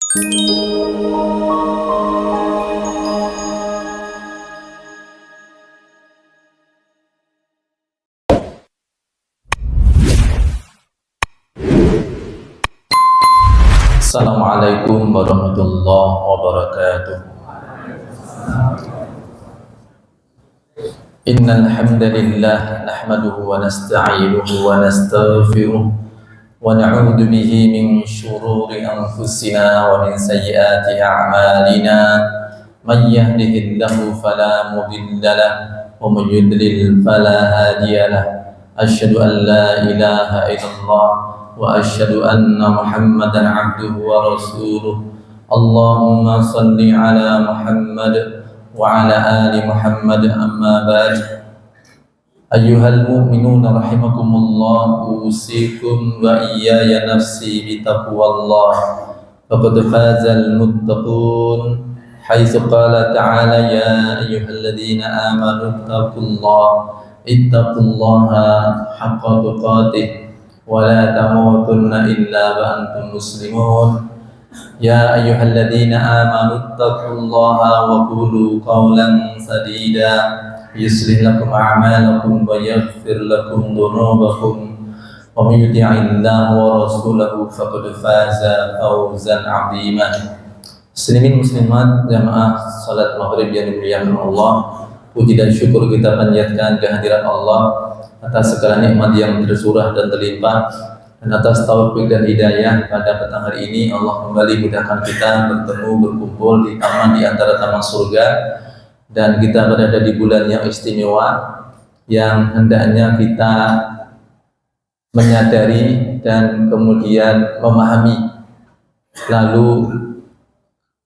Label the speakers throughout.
Speaker 1: Assalamualaikum warahmatullahi wabarakatuh. Innal hamdalillah nahmaduhu wa nasta'inuhu wa nastaghfiruh wa na'udzu bihi min shururi anfusina wa min sayyiati a'malina. Man yahdihillahu fala mudilla lahu wa man yudlil fala hadiya lahu. Asyhadu an la ilaha illallah wa asyhadu anna Muhammadan abduhu wa rasuluh. Allahumma salli ala Muhammad wa ala ali Muhammad, amma ba'd. Ayyuhal mu'minuna rahimakumullah, usikum wa iyaya nafsi bitaqwallah. Faqad fazal muttaqun, haitsu qala ta'ala ya ayyuhalladzina amanu ittaqullaha haqqa tuqatih wa la tamutunna illa wa antum muslimun. Ya ayyuhalladzina amanu ittaqullaha wa qulu qawlan sadida yuslih lakum a'malakum wa yaghfir lakum dhunubakum wa may yuti'illaha wa rasulahu faqad faza fawzan 'azima. Muslimin muslimat jamaah salat maghrib yang dimuliakan Allah, puji dan syukur kita panjatkan kehadirat Allah atas segala nikmat yang tersurah dan terlimpah, dan atas taufik dan hidayah pada petang hari ini Allah kembali mudahkan kita bertemu berkumpul di taman di antara taman surga, dan kita berada di bulan yang istimewa yang hendaknya kita menyadari dan kemudian memahami, lalu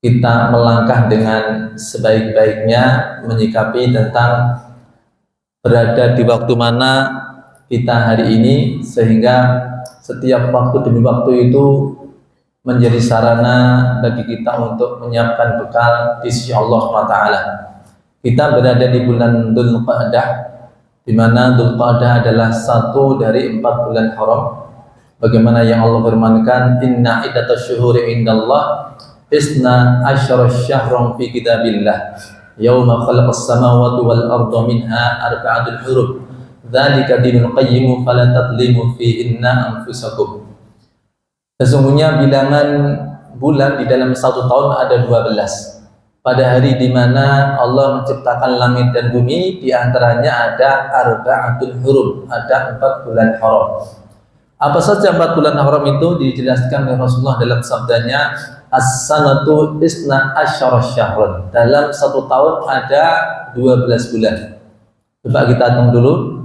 Speaker 1: kita melangkah dengan sebaik-baiknya menyikapi tentang berada di waktu mana kita hari ini, sehingga setiap waktu demi waktu itu menjadi sarana bagi kita untuk menyiapkan bekal di sisi Allah SWT. Kita berada di bulan Dzulqa'dah, di mana Dzulqa'dah adalah satu dari 4 bulan haram. Bagaimana yang Allah firmankan, inna iddatash syuhuri indallah isna asyara syahran fi kitabillah yauma khalaqas samawati wal arda minha arba'atul hurum dzalika dinul qayyim fala tadlimu fihinna anfusakum. Sesungguhnya bilangan bulan di dalam satu tahun ada 12. Pada hari di mana Allah menciptakan langit dan bumi, di antaranya ada arba'atul hurum, ada 4 bulan haram. Apa saja 4 bulan haram itu dijelaskan oleh Rasulullah dalam sabdanya, as-sanatu isna asyara syahran. Dalam satu tahun ada 12 bulan. Coba kita hitung dulu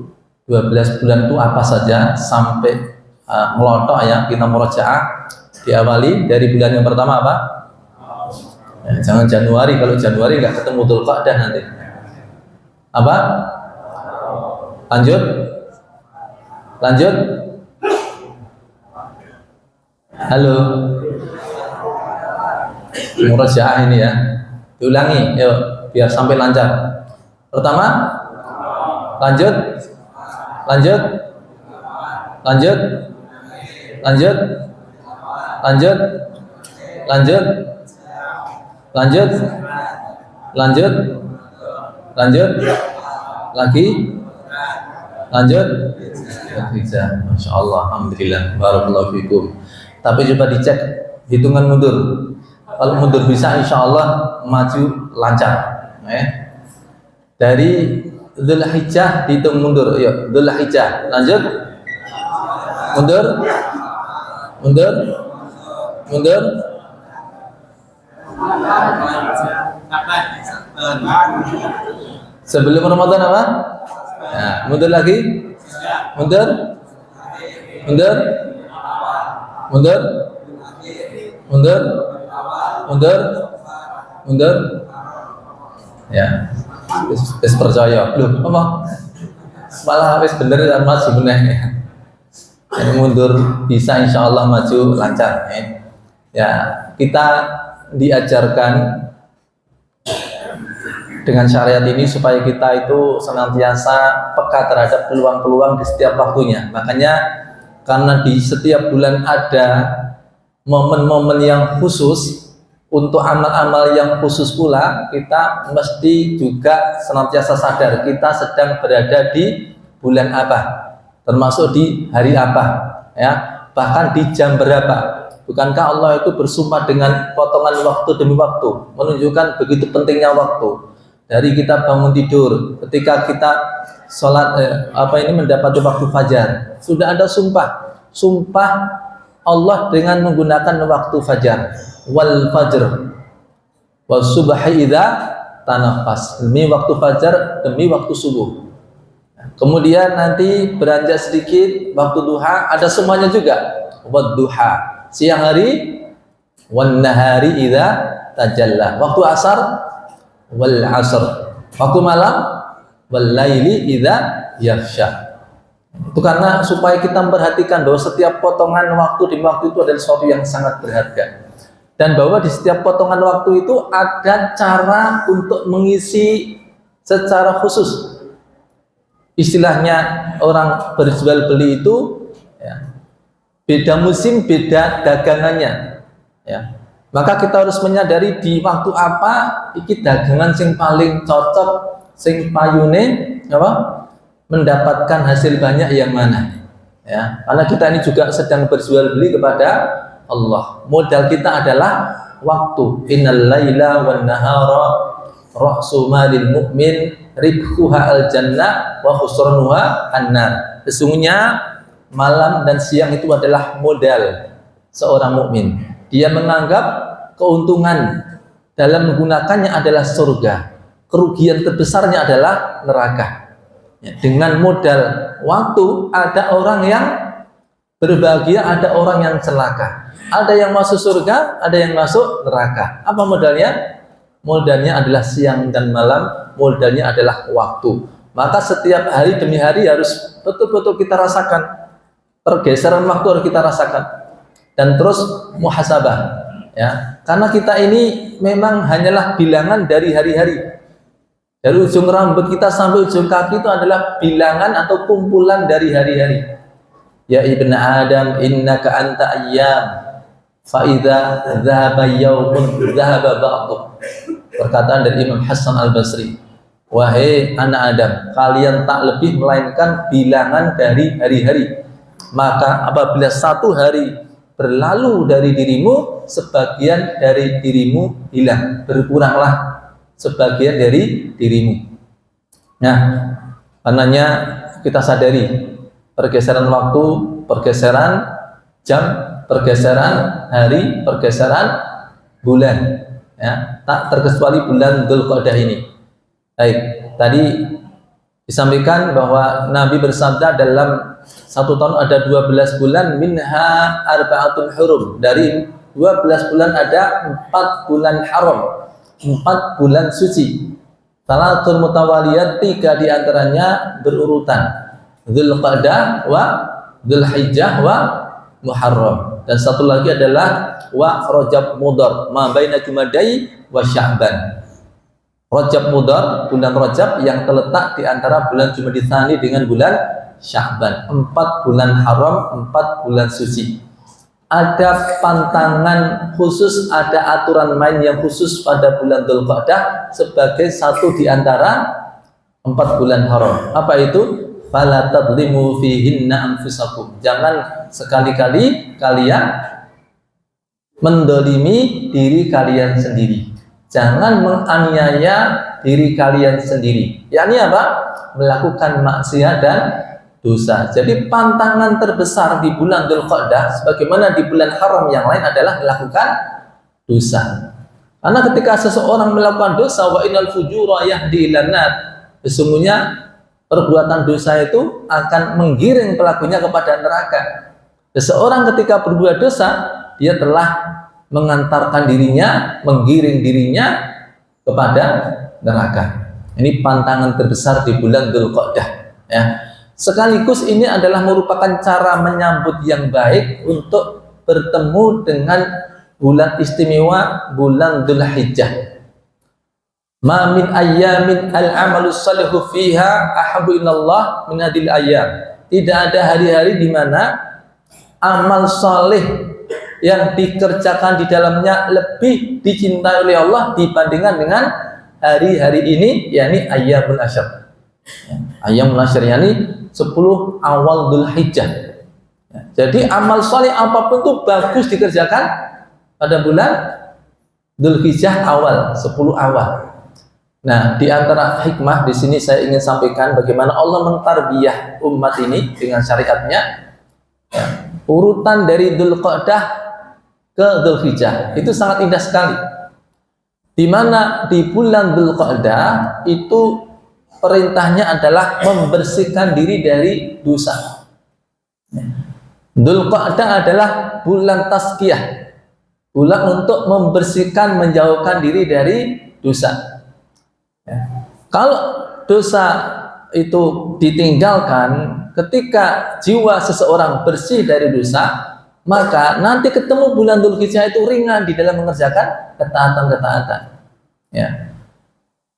Speaker 1: 12 bulan itu apa saja sampai melotok ya, kita murajaah. Diawali dari bulan yang pertama apa? Ya, jangan Januari, kalau Januari nggak ketemu Dzulqa'dah nanti. Apa? Lanjut? Lanjut? Halo? Murajaah ini ya, diulangi, yuk biar sampai lancar. Pertama, lanjut, lanjut, lanjut, lanjut, lanjut, lanjut, lanjut, lanjut, lanjut, lagi, lanjut. Masya Allah, alhamdulillah, barakallahu fikum. Tapi coba dicek hitungan mundur. Kalau mundur bisa, insya Allah maju lancar. Dari Dzulhijjah dihitung mundur. Yuk, Dzulhijjah. Lanjut. Mundur. Mundur. Mundur. Sebelum Ramadan apa? Nah, mundur lagi. Mundur. Mundur. Mundur. Mundur. Mundur, mundur, ya, wis percaya, belum apa? Malah wis bener dan maju bener. Jadi mundur bisa, insya Allah maju lancar. Ya, kita diajarkan dengan syariat ini supaya kita itu senantiasa peka terhadap peluang-peluang di setiap waktunya. Makanya karena di setiap bulan ada momen-momen yang khusus, untuk amal-amal yang khusus pula kita mesti juga senantiasa sadar kita sedang berada di bulan apa, termasuk di hari apa, ya, bahkan di jam berapa. Bukankah Allah itu bersumpah dengan potongan waktu demi waktu, menunjukkan begitu pentingnya waktu. Dari kita bangun tidur, ketika kita sholat mendapati waktu fajar, sudah ada sumpah Allah dengan menggunakan waktu fajar. Wal fajr wal subhi idza tanaffas, demi waktu fajar, demi waktu subuh. Kemudian nanti beranjak sedikit waktu duha, ada semuanya juga. Wad duha, siang hari, wan nahari idza tajalla, waktu asar, wal asr, waktu malam, wal laili idza yaghsha. Itu karena supaya kita memperhatikan bahwa setiap potongan waktu di waktu itu adalah sesuatu yang sangat berharga. Dan bahwa di setiap potongan waktu itu ada cara untuk mengisi secara khusus. Istilahnya orang berjual beli itu, ya, beda musim, beda dagangannya. Ya. Maka kita harus menyadari di waktu apa iki dagangan sing paling cocok, sing payune mendapatkan hasil banyak yang mana. Ya. Karena kita ini juga sedang berjual beli kepada Allah. Modal kita adalah waktu. Innal laila wan nahara ra'su malil mu'min ribhuha al jannah wa khusranuha annar. Sesungguhnya malam dan siang itu adalah modal seorang mukmin. Dia menganggap keuntungan dalam menggunakannya adalah surga. Kerugian terbesarnya adalah neraka. Ya, dengan modal waktu ada orang yang berbahagia, ada orang yang celaka. Ada yang masuk surga, ada yang masuk neraka. Apa modalnya? Modalnya adalah siang dan malam, modalnya adalah waktu. Maka setiap hari demi hari harus betul-betul kita rasakan. Pergeseran waktu harus kita rasakan. Dan terus muhasabah. Ya. Karena kita ini memang hanyalah bilangan dari hari-hari. Dari ujung rambut kita sampai ujung kaki itu adalah bilangan atau kumpulan dari hari-hari. Ya ibn Adam, innaka anta ayyam, fa'idha dhahaba yawmun dhahaba ba'duk. Perkataan dari Imam Hasan al-Basri, wahai anak Adam, kalian tak lebih melainkan bilangan dari hari-hari. Maka apabila satu hari berlalu dari dirimu, sebagian dari dirimu hilang, berkuranglah sebagian dari dirimu. Nah, karenanya kita sadari pergeseran waktu, pergeseran jam, pergeseran hari, pergeseran bulan, ya, tak terkecuali bulan Dzulqa'dah ini. Baik, tadi disampaikan bahwa Nabi bersabda dalam satu tahun ada 12 bulan, minha arba'atul hurum, dari 12 bulan ada 4 bulan haram, 4 bulan suci. Salatul mutawaliyat, 3 diantaranya berurutan, Dzulqa'dah wa Dzulhijjah wa Muharram, dan satu lagi adalah wa Rajab Mudhar, ma baina Jumadai wa Sya'ban. Rajab Mudhar, bulan Rajab yang terletak di antara bulan Jumadil Tsani dengan bulan Sya'ban. 4 bulan haram, 4 bulan suci. Ada pantangan khusus, ada aturan main yang khusus pada bulan Dzulqa'dah sebagai satu di antara 4 bulan haram. Apa itu? Fala tadlimu fihinna anfusakum. Jangan sekali-kali kalian mendolimi diri kalian sendiri. Jangan menganiaya diri kalian sendiri. Yakni apa? Melakukan maksiat dan dosa. Jadi pantangan terbesar di bulan Dzulqa'dah sebagaimana di bulan haram yang lain adalah melakukan dosa. Karena ketika seseorang melakukan dosa, wa innal fujura yahdi ilan nar, sesungguhnya perbuatan dosa itu akan menggiring pelakunya kepada neraka. Seseorang ketika berbuat dosa, dia telah mengantarkan dirinya, menggiring dirinya kepada neraka. Ini pantangan terbesar di bulan Dzulqa'dah, ya. Sekaligus ini adalah merupakan cara menyambut yang baik untuk bertemu dengan bulan istimewa, bulan Dzulhijjah. Ma min ayyamin al-amalu salihu fiha ahabbu ilallah min hadil ayyam. Tidak ada hari-hari di mana amal saleh yang dikerjakan di dalamnya lebih dicintai oleh Allah dibandingkan dengan hari-hari ini, yakni ayyamul asyr. Ayyamul asyr yakni 10 awal Dzulhijjah. Jadi amal soleh apapun itu bagus dikerjakan pada bulan Dzulhijjah awal, 10 awal. Nah, di antara hikmah di sini saya ingin sampaikan bagaimana Allah mentarbiyah umat ini dengan syariatnya. Urutan dari Dzulqa'dah ke Dzulhijjah itu sangat indah sekali. Di mana di bulan Dzulqa'dah itu perintahnya adalah membersihkan diri dari dosa. Dzulqa'dah adalah bulan tazkiyah, bulan untuk membersihkan, menjauhkan diri dari dosa. Kalau dosa itu ditinggalkan, ketika jiwa seseorang bersih dari dosa, maka nanti ketemu bulan Dzulhijjah itu ringan di dalam mengerjakan ketaatan-ketaatan. Ya.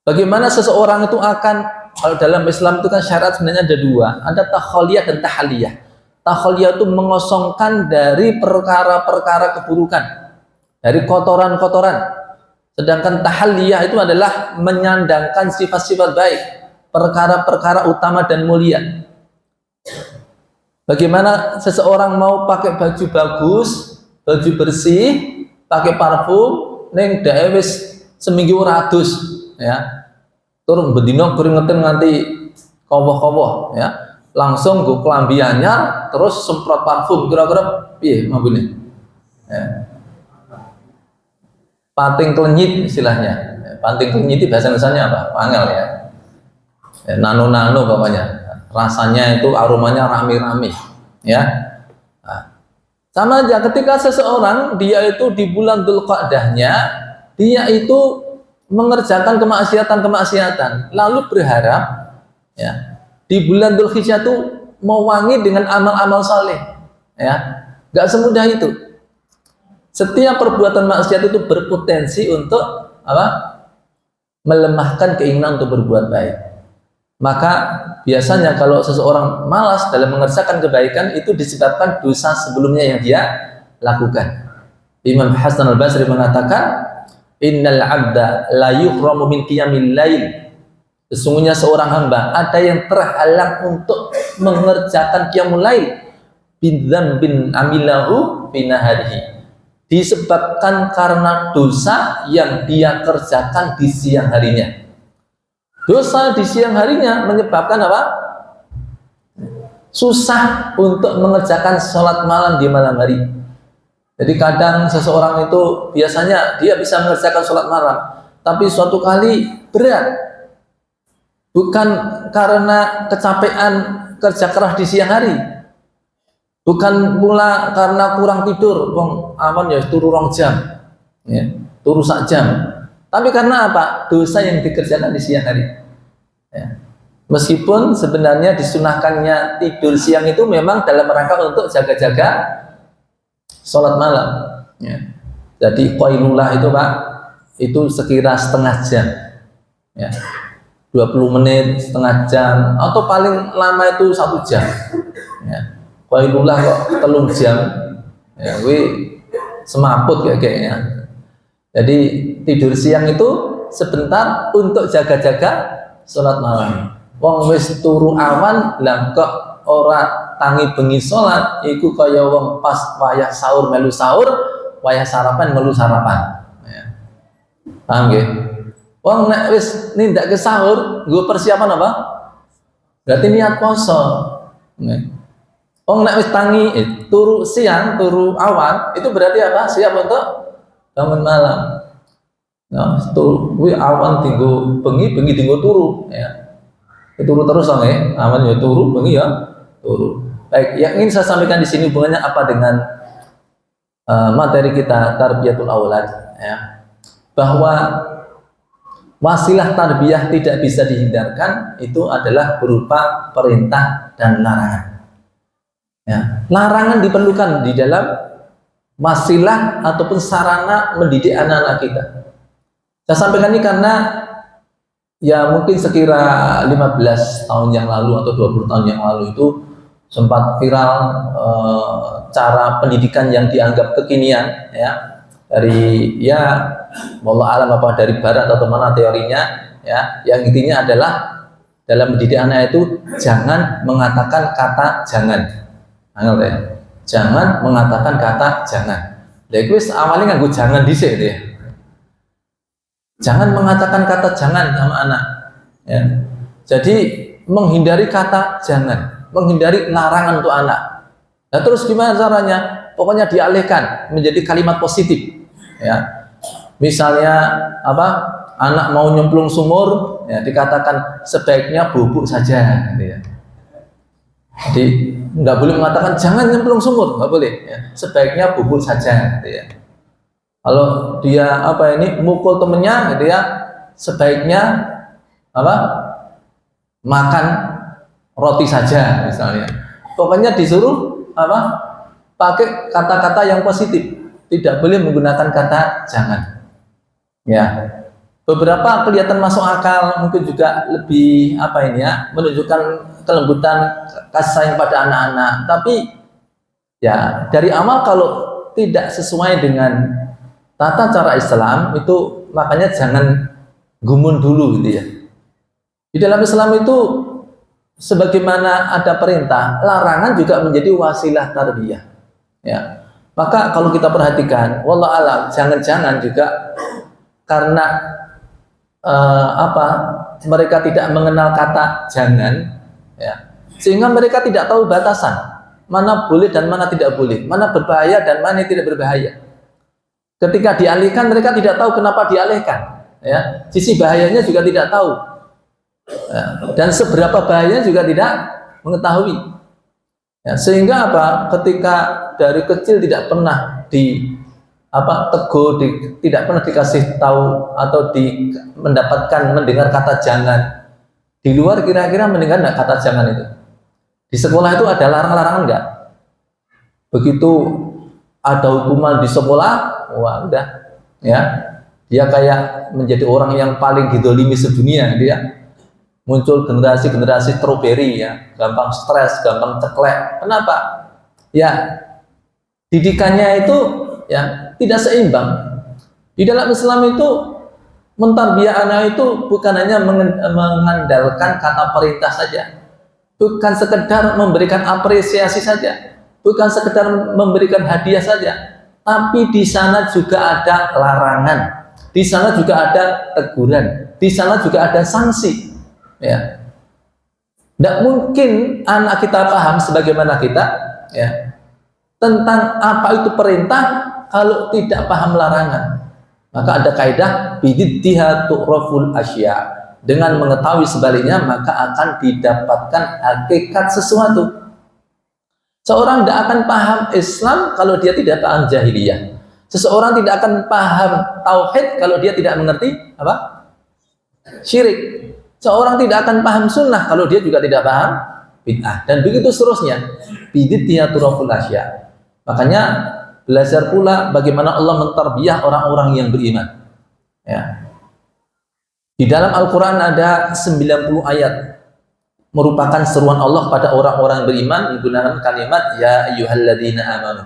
Speaker 1: Bagaimana seseorang itu akan, kalau dalam Islam itu kan syarat sebenarnya ada dua, ada takhaliyah dan tahaliyah. Takhaliyah itu mengosongkan dari perkara-perkara keburukan, dari kotoran-kotoran. Sedangkan tahaliyah itu adalah menyandangkan sifat-sifat baik, perkara-perkara utama dan mulia. Bagaimana seseorang mau pakai baju bagus, baju bersih, pakai parfum, neng daewis seminggu ratus, ya, turun bedino keringetan nganti kowoh-kowoh, ya, langsung gue kelambiannya, terus semprot parfum, kira-kira, iya, mabune, ya. Panting klenyit istilahnya, panting klenyit bahasa Indonesia apa? Pangel ya, nano-nano bapaknya. Rasanya itu aromanya rame-rame, ya. Nah, sama aja ketika seseorang dia itu di bulan Dzulqa'dahnya dia itu mengerjakan kemaksiatan, lalu berharap, ya, di bulan Dzulhijjah itu mewangi dengan amal-amal saleh, ya, nggak semudah itu. Setiap perbuatan maksiat itu berpotensi untuk apa? Melemahkan keinginan untuk berbuat baik. Maka biasanya kalau seseorang malas dalam mengerjakan kebaikan itu disebabkan dosa sebelumnya yang dia lakukan. Imam Hasan al-Basri mengatakan, innal 'abda la yuhramu min qiyamil lail. Sesungguhnya seorang hamba ada yang terhalang untuk mengerjakan qiyamul lail bidzambin amilahu fi naharihi. Disebabkan karena dosa yang dia kerjakan di siang harinya. Dosa di siang harinya menyebabkan apa? Susah untuk mengerjakan sholat malam di malam hari. Jadi kadang seseorang itu biasanya dia bisa mengerjakan sholat malam, tapi suatu kali berat. Bukan karena kecapean kerja keras di siang hari, bukan pula karena kurang tidur, wong awan ya turu 2 jam, ya, turu 1 jam. Tapi karena apa? Dosa yang dikerjakan di siang hari. Ya. Meskipun sebenarnya disunahkannya tidur siang itu memang dalam rangka untuk jaga-jaga sholat malam. Ya. Jadi qailullah itu Pak, itu sekira setengah jam. Ya. 20 menit, setengah jam, atau paling lama itu 1 jam. Ya. Qailullah kok 3 jam. Ya, semaput ya kayaknya. Jadi tidur siang itu sebentar untuk jaga-jaga sholat malam. Wong wis turu awan lah kok ora tangi bengi sholat, iku kaya wong pas wayah sahur melu sahur, wayah sarapan melu sarapan. Ya. Paham nggih? Wong nek wis nindak ke sahur, nggo persiapan apa? Berarti niat poso. Wong nek wis tangi turu siang, turu awan, itu berarti apa? Siap untuk bangun malam. Nah, turu kuwi awan tinggo bengi tinggo turu, ya. Turu terus dong ya. Awan ya turu, bengi ya turu. Baik, yang ingin saya sampaikan di sini hubungannya apa dengan materi kita tarbiyatul aulad, ya. Bahwa wasilah tarbiyah tidak bisa dihindarkan, itu adalah berupa perintah dan larangan. Ya, larangan diperlukan di dalam wasilah ataupun sarana mendidik anak-anak kita. Saya sampaikan ini karena ya mungkin sekira 15 tahun yang lalu atau 20 tahun yang lalu itu sempat viral cara pendidikan yang dianggap kekinian ya, dari ya wallah alam apa dari barat atau mana teorinya ya, yang intinya adalah dalam mendidik anak itu jangan mengatakan kata jangan. Angel ya. Jangan mengatakan kata jangan. Lha iku wis awale nganggo jangan dhisik ya. Jangan mengatakan kata jangan sama anak ya. Jadi menghindari kata jangan, menghindari larangan untuk anak. Nah terus gimana caranya? Pokoknya dialihkan menjadi kalimat positif ya. Misalnya apa? Anak mau nyemplung sumur ya, dikatakan sebaiknya bubuk saja gitu ya. Jadi nggak boleh mengatakan jangan nyemplung sumur, nggak boleh ya. Sebaiknya bubuk saja gitu ya. Kalau dia apa ini mukul temennya gitu ya, sebaiknya apa? Makan roti saja misalnya. Pokoknya disuruh apa? Pakai kata-kata yang positif. Tidak boleh menggunakan kata jangan. Ya. Beberapa kelihatan masuk akal, mungkin juga lebih apa ini ya, menunjukkan kelembutan kasih sayang pada anak-anak. Tapi ya dari awal kalau tidak sesuai dengan tata cara Islam itu makanya jangan gumun dulu gitu ya. Di dalam Islam itu sebagaimana ada perintah, larangan juga menjadi wasilah tarbiyah. Ya. Maka kalau kita perhatikan, wallah alam, jangan-jangan juga karena mereka tidak mengenal kata jangan, ya, sehingga mereka tidak tahu batasan mana boleh dan mana tidak boleh, mana berbahaya dan mana tidak berbahaya. Ketika dialihkan mereka tidak tahu kenapa dialihkan, ya, sisi bahayanya juga tidak tahu. Dan seberapa bahaya juga tidak mengetahui ya, sehingga apa ketika dari kecil tidak pernah tegur, tidak pernah dikasih tahu atau mendapatkan mendengar kata jangan di luar, kira-kira mendengar enggak kata jangan itu di sekolah itu ada larang-larangan enggak? Begitu ada hukuman di sekolah, wah udah ya, dia kayak menjadi orang yang paling didolimi sedunia dia. Muncul generasi-generasi strawberry ya, gampang stres, gampang ceklek. Kenapa? Ya, didikannya itu ya tidak seimbang. Di dalam Islam itu mentarbiyah anak itu bukan hanya mengandalkan kata perintah saja, bukan sekedar memberikan apresiasi saja, bukan sekedar memberikan hadiah saja, tapi di sana juga ada larangan, di sana juga ada teguran, di sana juga ada sanksi. Ya, tidak mungkin anak kita paham sebagaimana kita ya tentang apa itu perintah kalau tidak paham larangan. Maka ada kaidah bididdiha tu'raful asya, dengan mengetahui sebaliknya maka akan didapatkan hakikat sesuatu. Seorang tidak akan paham Islam kalau dia tidak paham jahiliyah. Seseorang tidak akan paham tauhid kalau dia tidak mengerti apa? Syirik. Seorang tidak akan paham sunnah kalau dia juga tidak paham bid'ah, dan begitu seterusnya. Bididdiha tu'raful asya. Makanya belajar pula bagaimana Allah mentarbiyah orang-orang yang beriman. Ya. Di dalam Al-Quran ada 90 ayat merupakan seruan Allah pada orang-orang yang beriman menggunakan kalimat ya ayyuhalladzina amanu.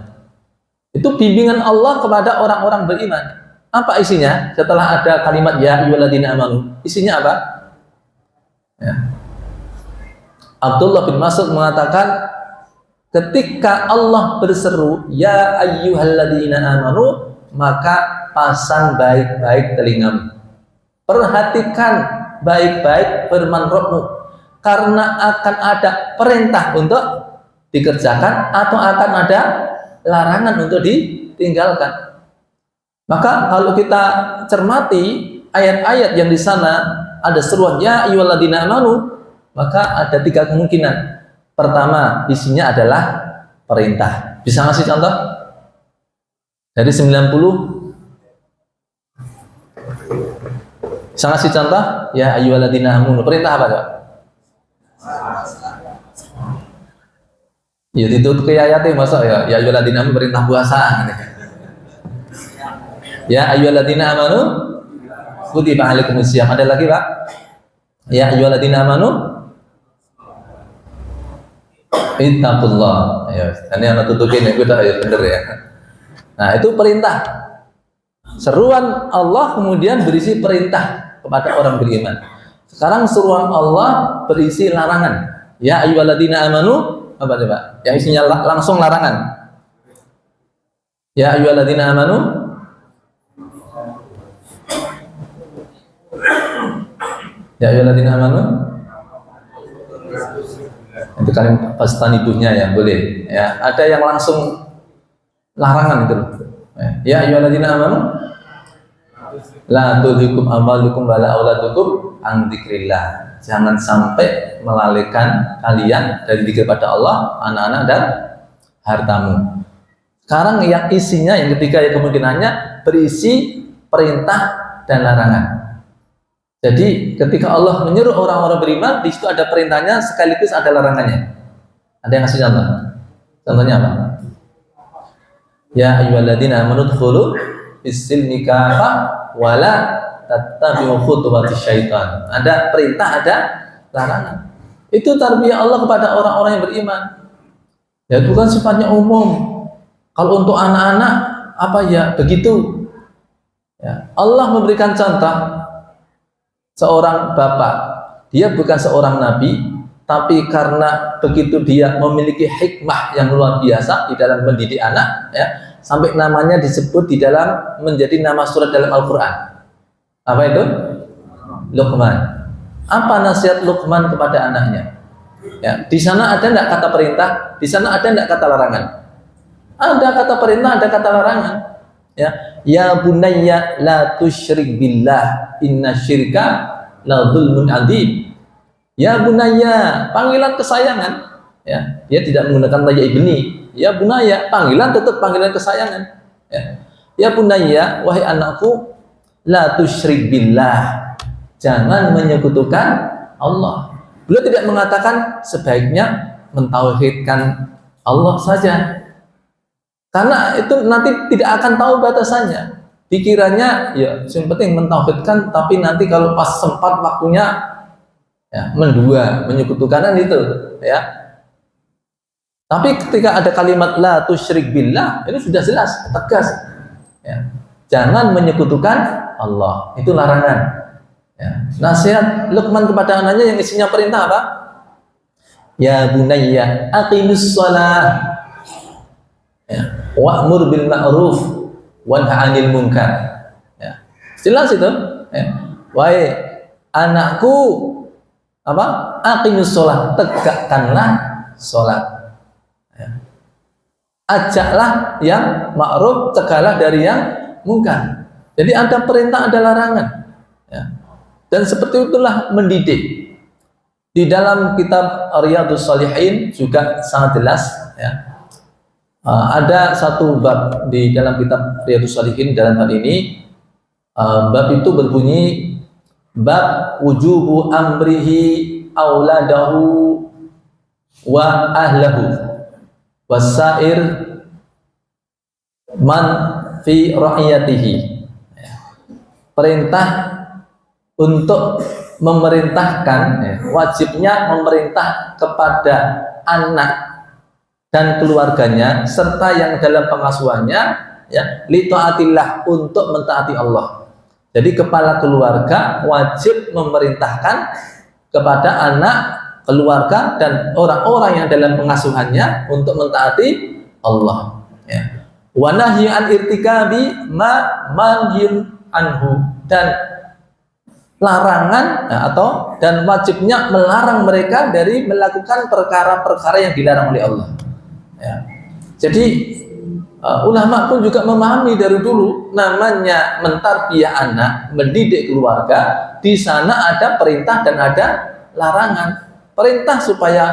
Speaker 1: Itu bimbingan Allah kepada orang-orang beriman. Apa isinya? Setelah ada kalimat ya ayyuhalladzina amanu, isinya apa? Ya. Abdullah bin Mas'ud mengatakan ketika Allah berseru ya ayyuhalladzina amanu, maka pasang baik-baik telingamu, perhatikan baik-baik firman Rabbmu, karena akan ada perintah untuk dikerjakan atau akan ada larangan untuk ditinggalkan. Maka kalau kita cermati ayat-ayat yang di sana ada seruan ya ayyuhalladzina amanu, maka ada 3 kemungkinan. Pertama, isinya adalah perintah. Bisa ngasih contoh? Dari 90 bisa ngasih contoh? Ya ayyuhalladzina amanu, perintah apa, Pak? Ya itu ke ayatnya masa ya ayyuhalladzina amanu perintah puasa. Ya ayyuhalladzina amanu kutiba alaikumus syiyam. Ada lagi, Pak? Ya ayyuhalladzina amanu Ittaqullah. Ya, ini anak tutukin ya, udah ya bener ya. Nah, itu perintah. Seruan Allah kemudian berisi perintah kepada orang beriman. Sekarang seruan Allah berisi larangan. Ya ayyuhalladzina amanu, apa coba? Yang isinya langsung larangan. Ya ayyuhalladzina amanu. Ya ayyuhalladzina amanu. Itu kalian pastan ibunya ya, boleh. Ya, ada yang langsung larangan itu. Ya ayyuhalladzina amanu la tulhikum amwalukum wala auladukum an dzikrillah. Jangan sampai melalaikan kalian dari zikir pada Allah, anak-anak dan hartamu. Sekarang yang isinya yang ketiga ya kemungkinannya berisi perintah dan larangan. Jadi ketika Allah menyuruh orang-orang beriman, di situ ada perintahnya sekaligus ada larangannya. Ada yang ngasih contoh? Contohnya apa? Ya ayyuhalladzina amanu dkhulu fis-silmi kafah wala tattabi'u khutuwatis syaitan. Ada perintah, ada larangan. Itu tarbiyah Allah kepada orang-orang yang beriman. Ya bukan sifatnya umum. Kalau untuk anak-anak apa ya begitu. Ya, Allah memberikan contoh seorang bapak. Dia bukan seorang nabi, tapi karena begitu dia memiliki hikmah yang luar biasa di dalam mendidik anak, ya, sampai namanya disebut di dalam menjadi nama surat dalam Al-Quran. Apa itu? Luqman. Apa nasihat Luqman kepada anaknya? Ya, di sana ada enggak kata perintah? Di sana ada enggak kata larangan? Ada kata perintah, ada kata larangan. Ya bunayya la tusyrik billah inna syirka la dzulmun adzim. Ya bunayya, panggilan kesayangan. Ya, dia tidak menggunakan ya ibni. Ya bunayya, panggilan tetap panggilan kesayangan. Ya bunayya, wahai anakku, la tusyrik billah, jangan menyekutukan Allah. Beliau tidak mengatakan sebaiknya mentauhidkan Allah saja, karena itu nanti tidak akan tahu batasannya. Pikirannya ya yang penting mentauhidkan, tapi nanti kalau pas sempat waktunya ya mendua, menyekutukan itu ya. Tapi ketika ada kalimat la tusyrik billah, ini sudah jelas, tegas ya. Jangan menyekutukan Allah, itu larangan ya. Nasihat Luqman kepada anaknya yang isinya perintah apa? Ya bunayya aqimus shalah ya, wa'mur bil ma'ruf wanha 'anil munkar ya. Jelas itu ya. Wahai anakku apa? Aqimus shalah, tegakkanlah salat ya. Ajaklah yang ma'ruf, cegahlah dari yang mungkar. Jadi ada perintah, ada larangan ya. Dan seperti itulah mendidik. Di dalam kitab Riyadhus Shalihin juga sangat jelas ya. Ada satu bab di dalam kitab Riyadhus Shalihin dalam hal ini, bab itu berbunyi bab wujubu amrihi auladahu wa ahlahu wasair man fi ra'iyatihi. Perintah untuk memerintahkan ya, wajibnya memerintah kepada anak dan keluarganya serta yang dalam pengasuhannya ya, li taatillah, untuk mentaati Allah. Jadi kepala keluarga wajib memerintahkan kepada anak, keluarga dan orang-orang yang dalam pengasuhannya untuk mentaati Allah ya. Wa nahyi an irtikabi ma manhiyun anhu, dan larangan atau dan wajibnya melarang mereka dari melakukan perkara-perkara yang dilarang oleh Allah ya. Jadi ulama pun juga memahami dari dulu namanya mentarbiyah anak, mendidik keluarga, di sana ada perintah dan ada larangan. Perintah supaya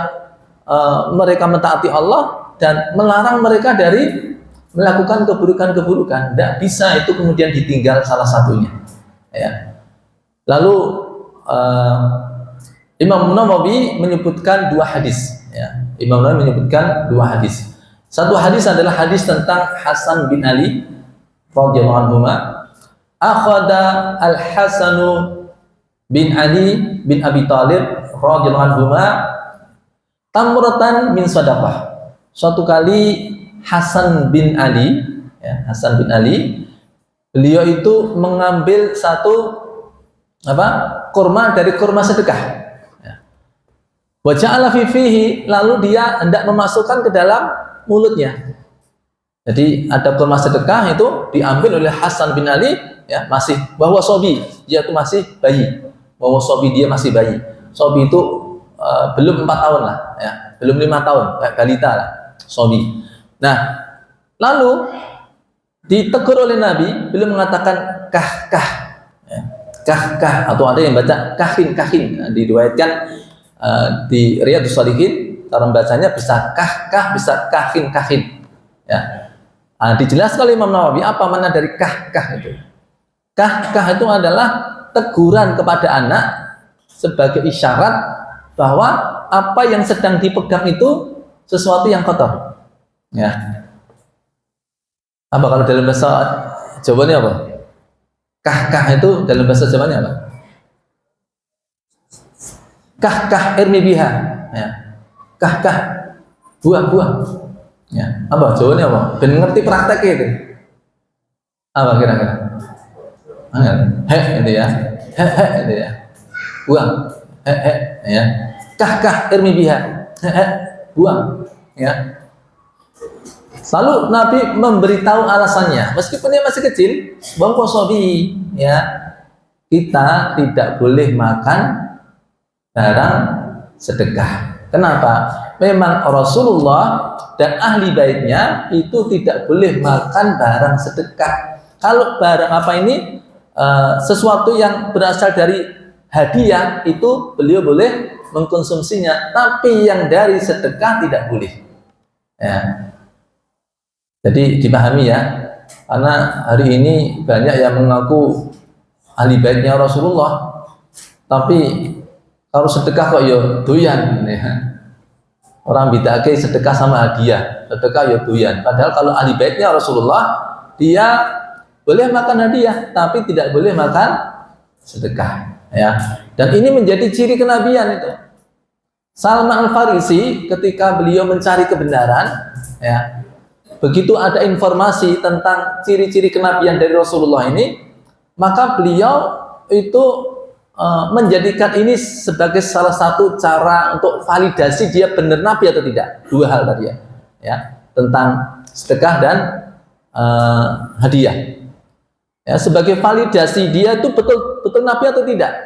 Speaker 1: mereka mentaati Allah dan melarang mereka dari melakukan keburukan-keburukan. Tidak bisa itu kemudian ditinggal salah satunya ya. Lalu Imam Nawawi menyebutkan dua hadis ya. Imam Nawawi menyebutkan dua hadis. Satu hadis adalah hadis tentang Hasan bin Ali radhiyallahu anhu. Akhadha al-Hasanu bin Ali bin Abi Thalib radhiyallahu anhu tamratan min sadaqah. Suatu kali Hasan bin Ali, ya, Hasan bin Ali, beliau itu mengambil satu kurma dari kurma sedekah. Ya. Wa ja'ala fi fihi, lalu dia hendak memasukkan ke dalam mulutnya. Jadi ada kurma sedekah itu diambil oleh Hasan bin Ali, ya, masih bahwa sobi, dia itu masih bayi. Bahwa sobi, dia masih bayi. Sobi itu belum 4 tahun lah, ya, belum 5 tahun, kayak balita lah, sobi. Nah, lalu ditegur oleh Nabi, beliau mengatakan kah, ya, kah, atau ada yang baca kahin. Nah, diriwayatkan di Riyadhus Shalihin, cara bacanya bisa kah, bisa kahin. Ya. Nah, dijelaskan oleh Imam Nawawi apa makna dari kah itu. Kah itu adalah teguran kepada anak sebagai isyarat bahwa apa yang sedang dipegang itu sesuatu yang kotor. Ya. Apa kalau dalam bahasa Jawanya apa? Kah itu dalam bahasa Jawanya apa? Kah irmi biha. Ya. Kah buah. Ya. Apa Jawanya apa? Ben ngerti prakteknya itu. Apa kira-kira? Itu ya. Itu ya. Buang. Ya. Kah irmi biha. Buang. Ya. Lalu Nabi memberitahu alasannya, meskipun dia masih kecil, bahwa sobi, ya, kita tidak boleh makan barang sedekah. Kenapa? Memang Rasulullah dan ahli baitnya itu tidak boleh makan barang sedekah. Kalau barang apa ini sesuatu yang berasal dari hadiah itu beliau boleh mengkonsumsinya, tapi yang dari sedekah tidak boleh. Ya. Jadi dipahami ya, karena hari ini banyak yang mengaku ahli baitnya Rasulullah, tapi kalau sedekah kok ya doyan, ya. Orang bid'ah sedekah sama hadiah, sedekah ya doyan. Padahal kalau ahli baitnya Rasulullah, dia boleh makan hadiah, tapi tidak boleh makan sedekah. Ya. Dan ini menjadi ciri kenabian itu. Salman Al-Farisi ketika beliau mencari kebenaran, ya. Begitu ada informasi tentang ciri-ciri kenabian dari Rasulullah ini, maka beliau itu menjadikan ini sebagai salah satu cara untuk validasi dia benar nabi atau tidak. 2 hal tadi ya, tentang sedekah dan hadiah. Ya, sebagai validasi dia itu betul nabi atau tidak.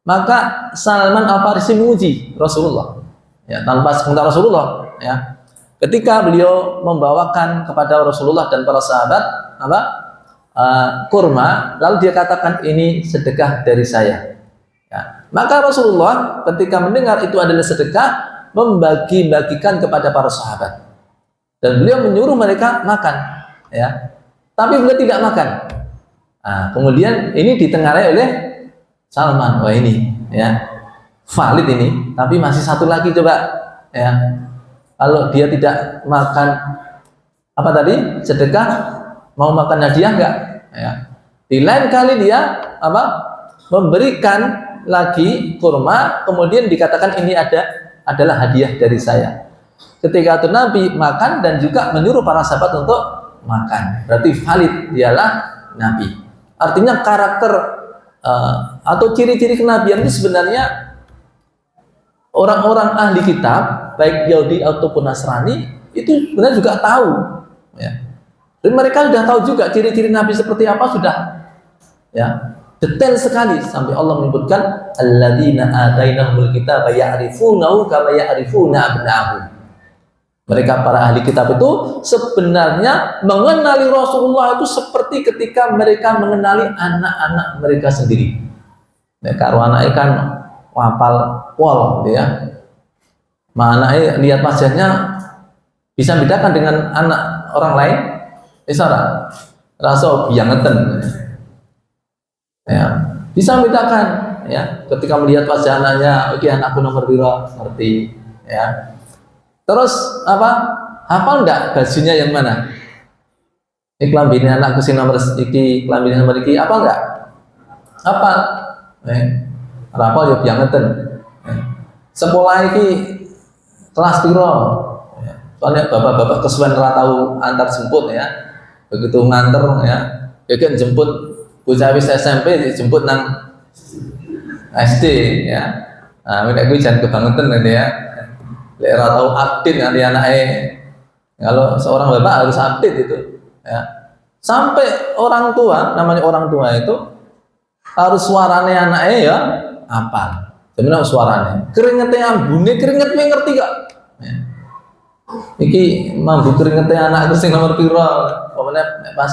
Speaker 1: Maka Salman Al-Farisi menguji Rasulullah, ya, tanpa sebentar Rasulullah, ya. Ketika beliau membawakan kepada Rasulullah dan para sahabat kurma, lalu dia katakan ini sedekah dari saya. Ya. Maka Rasulullah ketika mendengar itu adalah sedekah, membagi-bagikan kepada para sahabat. Dan beliau menyuruh mereka makan. Ya. Tapi beliau tidak makan. Nah, kemudian ini ditengarai oleh Salman. Wah ini, ya, valid ini. Tapi masih satu lagi coba, ya. Kalau dia tidak makan apa tadi sedekah, mau makan hadiah enggak? Ya. Di lain kali dia memberikan lagi kurma, kemudian dikatakan ini adalah hadiah dari saya. Ketika itu Nabi makan dan juga menyuruh para sahabat untuk makan. Berarti valid, dialah Nabi. Artinya karakter atau ciri-ciri kenabian itu sebenarnya orang-orang ahli kitab, baik Yahudi ataupun Nasrani, itu sebenarnya juga tahu, ya. Dan mereka sudah tahu juga ciri-ciri Nabi seperti apa, sudah, ya, detail sekali sampai Allah menyebutkan alladzina atainahumul kitaba ya'rifunahu kama ya'rifuna abna'ahum. Mereka para ahli kitab itu sebenarnya mengenali Rasulullah itu seperti ketika mereka mengenali anak-anak mereka sendiri. Ya, karo anaknya kan wapal pol, ya. Anaknya lihat wajahnya bisa bedakan dengan anak orang lain, bisa rasa biangeten, ya, bisa bedakan, ya, ketika melihat wajah anaknya, oke, anakku nomor piro, ngerti, ya. Terus hafal enggak bajunya yang mana? Ini kelambine anakku sing nomor iki, kelambine nomor iki, apa enggak? Hafal. Rapal ya biangeten. Sekolah iki kelas piro. Ya. Soalnya bapak-bapak kesuwen ora tahu antar jemput ya. Begitu nganter ya, kan jemput bocah wis SMP dijemput nang SD ya. Nah, nek kuwi jan kebangetan nanti ya. Lek ora tahu update nanti anake. Kalau seorang bapak harus update itu ya. Sampai orang tua, namanya orang tua itu harus suaranya anaknya ya apa? Sebenarnya suaranya. Keringetnya ambune, keringetnya ngerti gak? Ya. Iki mambu keringetnya anak itu sing nomor piro? Pokoknya pas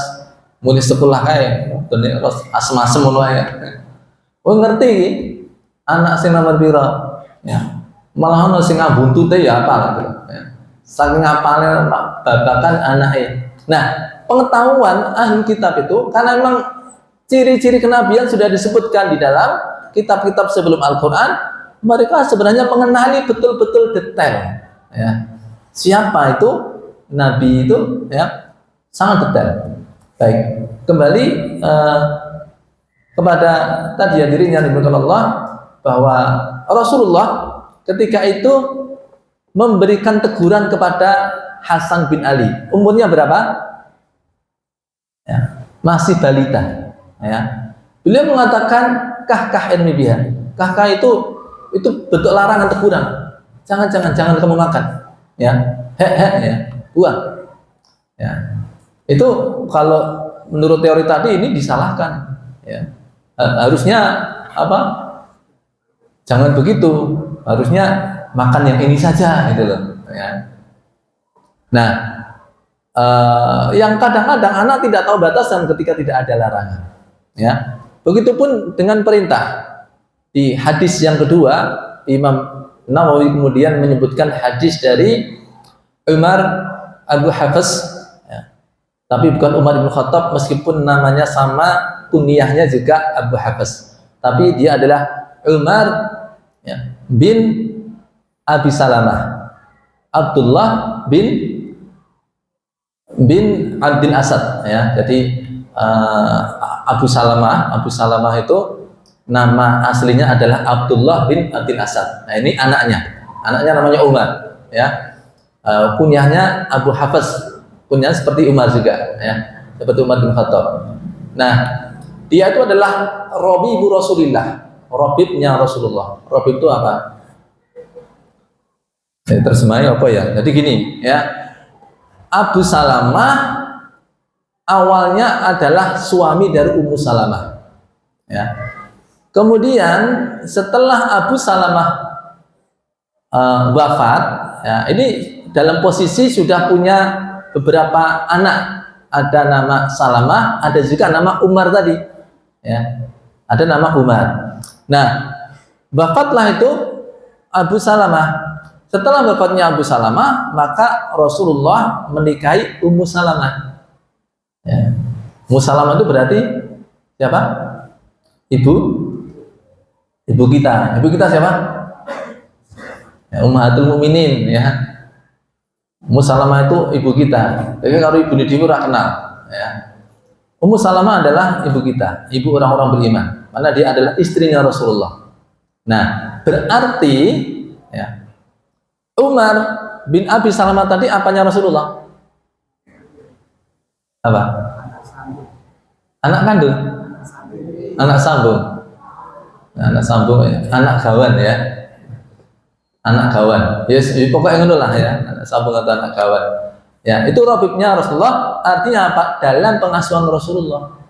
Speaker 1: mulai sekolah kae, dene asem-asem ngono ae. Oh ngerti iki anak sing nomor piro? Ya. Malah ono sing ngabuntute ya apa gitu. Ya. Saking apalnya babakan anaknya. Nah, pengetahuan ahli kitab itu karena memang ciri-ciri kenabian sudah disebutkan di dalam kitab-kitab sebelum Al-Quran, mereka sebenarnya mengenali betul-betul detail ya. Siapa itu nabi itu ya, sangat detail. Baik, kembali kepada tadi dirinya diberkahi Allah, bahwa Rasulullah ketika itu memberikan teguran kepada Hasan bin Ali. Umurnya berapa? Ya, masih balita. Ya. Beliau mengatakan kah ilmi biha. Kah itu bentuk larangan teguran. Jangan kamu makan. Ya, ya, buang. Ya. Itu kalau menurut teori tadi ini disalahkan. Ya. Harusnya apa? Jangan begitu. Harusnya makan yang ini saja, gitu loh. Ya. Nah, yang kadang-kadang anak tidak tahu batasan ketika tidak ada larangan. Ya, begitupun dengan perintah. Di hadis yang kedua, Imam Nawawi kemudian menyebutkan hadis dari Umar Abu Hafs, ya. Tapi bukan Umar bin Khattab, meskipun namanya sama, kunyahnya juga Abu Hafs. Tapi dia adalah Umar ya, bin Abi Salamah, Abdullah bin Abdin Asad ya. Jadi Abu Salamah itu nama aslinya adalah Abdullah bin Abdin Asad. Nah, ini anaknya namanya Umar ya. Kunyahnya Abu Hafs, kunyahnya seperti Umar juga ya, seperti Umar bin Khattab. Nah, dia itu adalah Rabibu Rasulillah, Rabibnya Rasulullah. Rabib itu apa? Terjemahnya apa ya? Jadi gini ya, Abu Salamah awalnya adalah suami dari Ummu Salamah ya. Kemudian setelah Abu Salamah wafat ya, ini dalam posisi sudah punya beberapa anak. Ada nama Salamah, ada juga nama Umar tadi ya. Ada nama Umar. Nah, wafatlah itu Abu Salamah. Setelah wafatnya Abu Salamah, maka Rasulullah menikahi Ummu Salamah. Ya. Ummu Salamah itu berarti siapa? Ibu kita. Ibu kita siapa? Ya, Ummahatul Mukminin ya. Ummu Salamah itu ibu kita. Jadi kalau ibu ini ora kenal ya. Ummu Salamah adalah ibu kita, ibu orang-orang beriman. Karena dia adalah istrinya Rasulullah. Nah, berarti ya, Umar bin Abi Salamah tadi apanya Rasulullah? Apa? Anak kandung? Anak sambung? Anak sambung ya? Anak kawan ya? Anak kawan. Yes, pokoknya ngono lah ya, anak sambung atau anak kawan. Ya, itu Rabibnya Rasulullah, artinya apa? Dalam pengasuhan Rasulullah.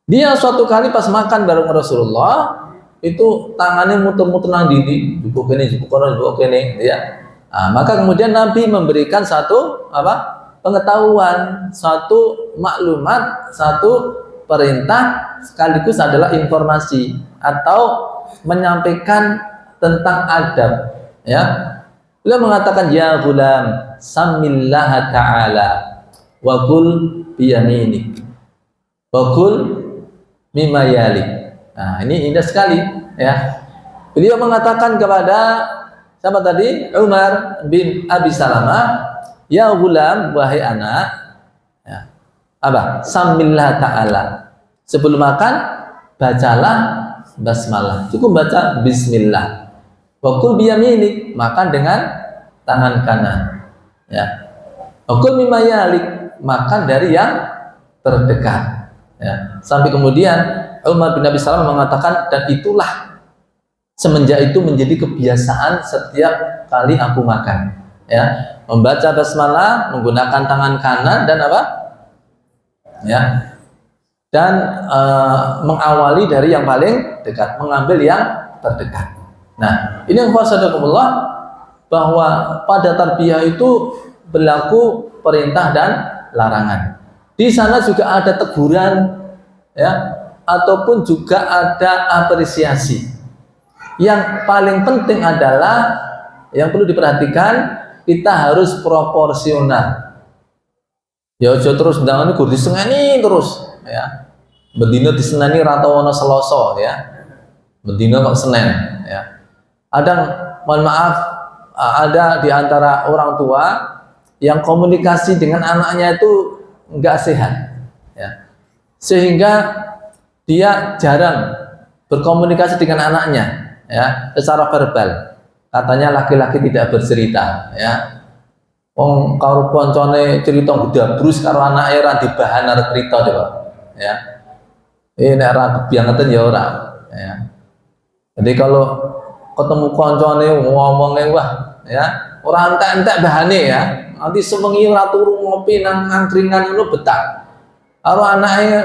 Speaker 1: Dia suatu kali pas makan bareng Rasulullah, itu tangannya muter-muter nang dindi, jupuk ini, ya. Nah, maka kemudian Nabi memberikan satu apa? Pengetahuan, satu maklumat, satu perintah sekaligus adalah informasi atau menyampaikan tentang adab, ya. Beliau mengatakan ya gulam samillaha ta'ala wa qul biyaminik wa qul mimma yalik. Nah, ini indah sekali ya. Beliau mengatakan kepada siapa tadi? Umar bin Abi Salamah, ya gulam, wahai anak ya. Apa? Samillah ta'ala. Sebelum makan bacalah basmalah. Cukup baca bismillah. Wa qul biyaminik, makan dengan tangan kanan. Ya. Ukul mimma yalik, makan dari yang terdekat. Ya. Sampai kemudian Umar bin Abi Salamah mengatakan, dan itulah semenjak itu menjadi kebiasaan setiap kali aku makan. Ya, membaca basmalah menggunakan tangan kanan dan apa? Ya, dan mengawali dari yang paling dekat, mengambil yang terdekat. Nah, ini yang fasadakumullah, bahwa pada tarbiyah itu berlaku perintah dan larangan. Di sana juga ada teguran, ya, ataupun juga ada apresiasi. Yang paling penting adalah yang perlu diperhatikan, kita harus proporsional. Ya aja terus ndangan gur disengeni terus, ya. Bendina diseneni ra tau ana Selasa, ya. Bendina kok Senin, ya. Kadang mohon maaf, ada di antara orang tua yang komunikasi dengan anaknya itu enggak sehat, ya. Sehingga dia jarang berkomunikasi dengan anaknya, ya, secara verbal. Katanya laki-laki tidak bercerita, ya. Wong karo koncone cerita gedabrus karo anake ra dibahan arep cerita coba, ya. Ini nek ra kebiangeten ya ora, ya. Jadi kalau ketemu koncone ngomongnya wah, ya, ora entek-entek bahane, ya. Nanti sewengi ora turu ngopi nang angkringan ngono betah. Karo anake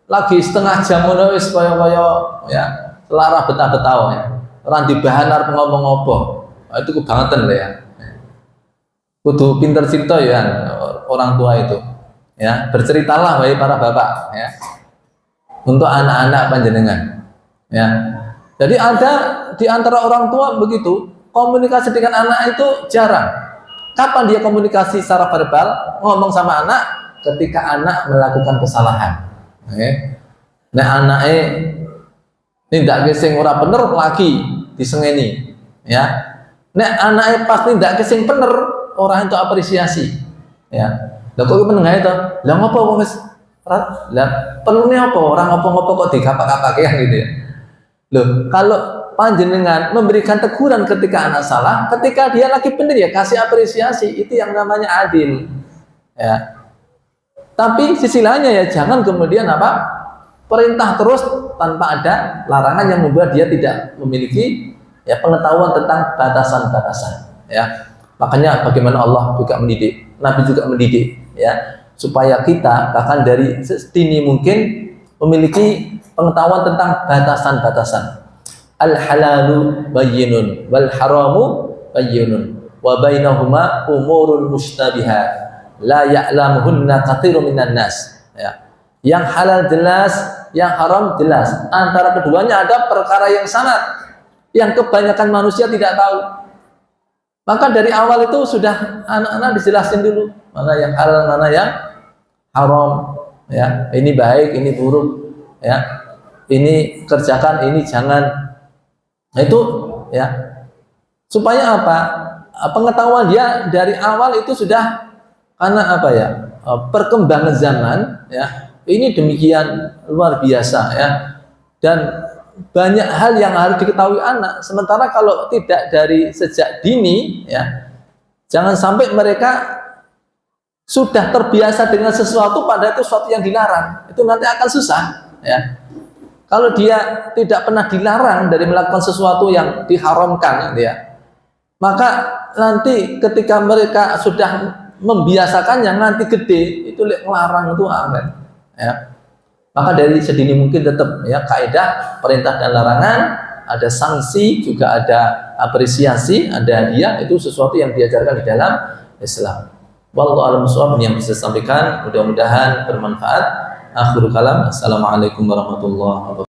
Speaker 1: lagi setengah jam ngono wis kaya-kaya, ya, selara betah-betah ya. Ora dibahan arep ngomong apa. Itu kebangetan lho, ya. Kudu pinter cerita ya orang tua itu, ya. Berceritalah wahai para bapak, ya, untuk anak-anak panjenengan, ya. Jadi ada di antara orang tua begitu, komunikasi dengan anak itu jarang. Kapan dia komunikasi secara verbal, ngomong sama anak? Ketika anak melakukan kesalahan, okay. Nah anaknya tidak gesing ora bener lagi disengeni, ya. Nah anaknya pasti tidak gesing bener, orang itu apresiasi, ya. Lah kok menengah itu, lah ngopo wong wis lah perlune apa orang ngopo-ngopo kok dikapak-kapake gitu ya. Loh, kalau panjenengan memberikan teguran ketika anak salah, ketika dia lagi benar ya kasih apresiasi, itu yang namanya adil, ya. Tapi sisi lainnya ya jangan kemudian apa? Perintah terus tanpa ada larangan yang membuat dia tidak memiliki ya pengetahuan tentang batasan-batasan, ya. Makanya bagaimana Allah juga mendidik, Nabi juga mendidik, ya, supaya kita bahkan dari sedini mungkin memiliki pengetahuan tentang batasan-batasan. Al halalu bayyinun wal haramu bayyinun wa bainahuma umurun mushtabihat la ya'lamuhunna katsirun minan nas, ya. Yang halal jelas, yang haram jelas. Antara keduanya ada perkara yang sangat yang kebanyakan manusia tidak tahu. Maka dari awal itu sudah anak-anak dijelasin dulu mana yang halal, mana yang haram, ya. Ini baik, ini buruk, ya. Ini kerjakan, ini jangan. Nah, itu, ya. Supaya apa? Pengetahuan dia dari awal itu sudah karena apa ya? Perkembangan zaman, ya. Ini demikian luar biasa, ya. Dan banyak hal yang harus diketahui anak. Sementara kalau tidak dari sejak dini, ya, jangan sampai mereka sudah terbiasa dengan sesuatu pada itu sesuatu yang dilarang. Itu nanti akan susah, ya. Kalau dia tidak pernah dilarang dari melakukan sesuatu yang diharamkan, ya, maka nanti ketika mereka sudah membiasakannya, nanti gede itu ngelarang itu aman, ya. Maka dari sedini mungkin tetap, ya, kaidah perintah dan larangan, ada sanksi, juga ada apresiasi, ada hadiah, itu sesuatu yang diajarkan di dalam Islam. Wallahu a'lam bishawab, yang bisa sampaikan mudah-mudahan bermanfaat. Akhirul kalam, assalamualaikum warahmatullahi wabarakatuh.